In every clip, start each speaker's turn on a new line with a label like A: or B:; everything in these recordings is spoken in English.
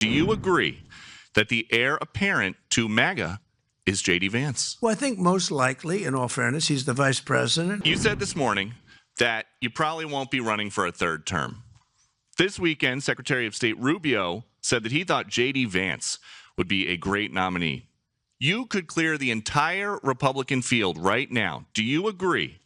A: Do you agree that the heir apparent to MAGA is J.D. Vance?
B: Well, I think most likely, in all fairness, he's the vice president.
A: You said this morning that you probably won't be running for a third term. This weekend, Secretary of State Rubio said that he thought J.D. Vance would be a great nominee. You could clear the entire Republican field right now. Do you agree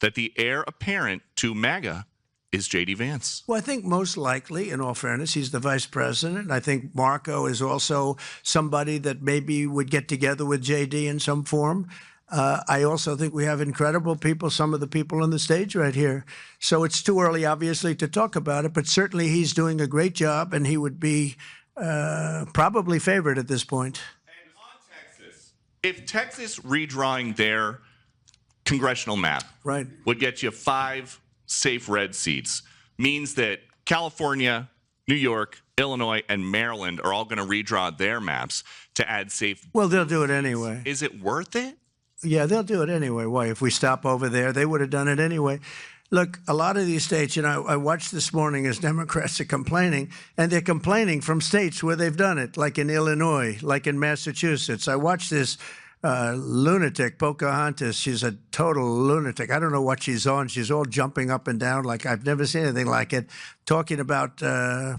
A: that the heir apparent to MAGA is J.D. Vance?
B: Well, I think most likely, in all fairness, he's the vice president. I think Marco is also somebody that maybe would get together with J.D. in some form. I also think we have incredible people, some of the people on the stage right here. So it's too early, obviously, to talk about it, but certainly he's doing a great job, and he would be probably favored at this point.
A: And on Texas, if Texas redrawing their congressional map would get you 5 safe red seats, means that California, New York, Illinois, and Maryland are all going to redraw their maps to add safe.
B: Well, they'll do it anyway.
A: Is it worth it?
B: Yeah, they'll do it anyway. Why? If we stop over there, they would have done it anyway. Look, a lot of these states, you know, I watched this morning as Democrats are complaining, and they're complaining from states where they've done it, like in Illinois, like in Massachusetts. I watched this lunatic, Pocahontas. She's a total lunatic. I don't know what she's on. She's all jumping up and down like I've never seen anything like it, talking about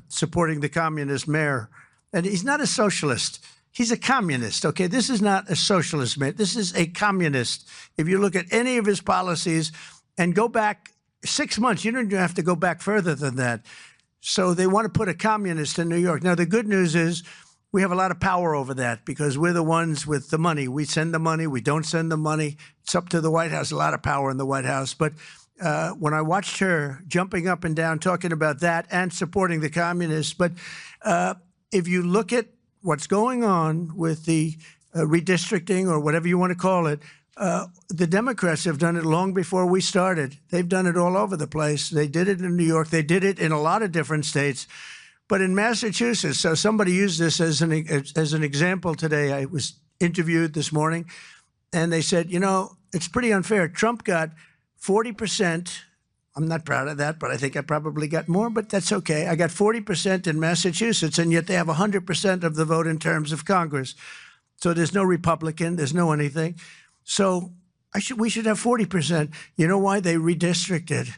B: supporting the communist mayor. And he's not a socialist. He's a communist, okay? This is not a socialist man. This is a communist. If you look at any of his policies and go back 6 months, you don't even have to go back further than that. So they want to put a communist in New York. Now, the good news is we have a lot of power over that because we're the ones with the money. We send the money. We don't send the money. It's up to the White House, a lot of power in the White House. But when I watched her jumping up and down, talking about that and supporting the communists, but if you look at what's going on with the redistricting or whatever you want to call it, the Democrats have done it long before we started. They've done it all over the place. They did it in New York. They did it in a lot of different states. But in Massachusetts, so somebody used this as an example today. I was interviewed this morning, and they said, you know, it's pretty unfair. Trump got 40%. I'm not proud of that, but I think I probably got more, but that's okay. I got 40% in Massachusetts, and yet they have 100% of the vote in terms of Congress. So there's no Republican, there's no anything. So we should have 40%. You know why? They redistricted,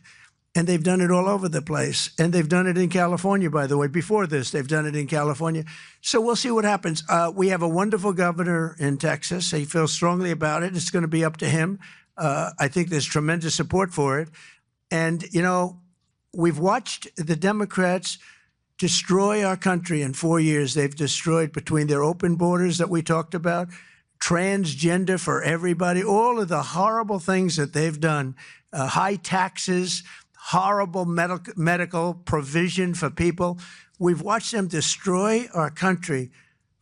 B: and they've done it all over the place. And they've done it in California, by the way. Before this, they've done it in California. So we'll see what happens. We have a wonderful governor in Texas. He feels strongly about it. It's going to be up to him. I think there's tremendous support for it. And, you know, we've watched the Democrats destroy our country in 4 years. They've destroyed, between their open borders that we talked about, transgender for everybody, all of the horrible things that they've done, high taxes, horrible medical provision for people. We've watched them destroy our country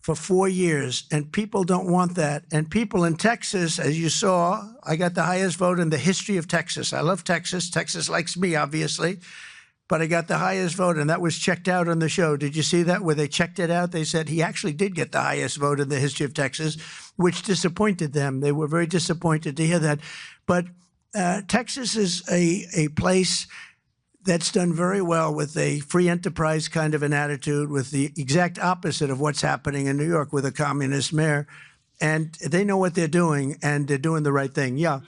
B: for 4 years, and people don't want that. And people in Texas, as you saw, I got the highest vote in the history of Texas. I love Texas. Texas likes me, obviously. But I got the highest vote, and that was checked out on the show. Did you see that, where they checked it out? They said he actually did get the highest vote in the history of Texas, which disappointed them. They were very disappointed to hear that. But Texas is a place that's done very well with a free enterprise kind of an attitude, with the exact opposite of what's happening in New York with a communist mayor. And they know what they're doing, and they're doing the right thing. Yeah.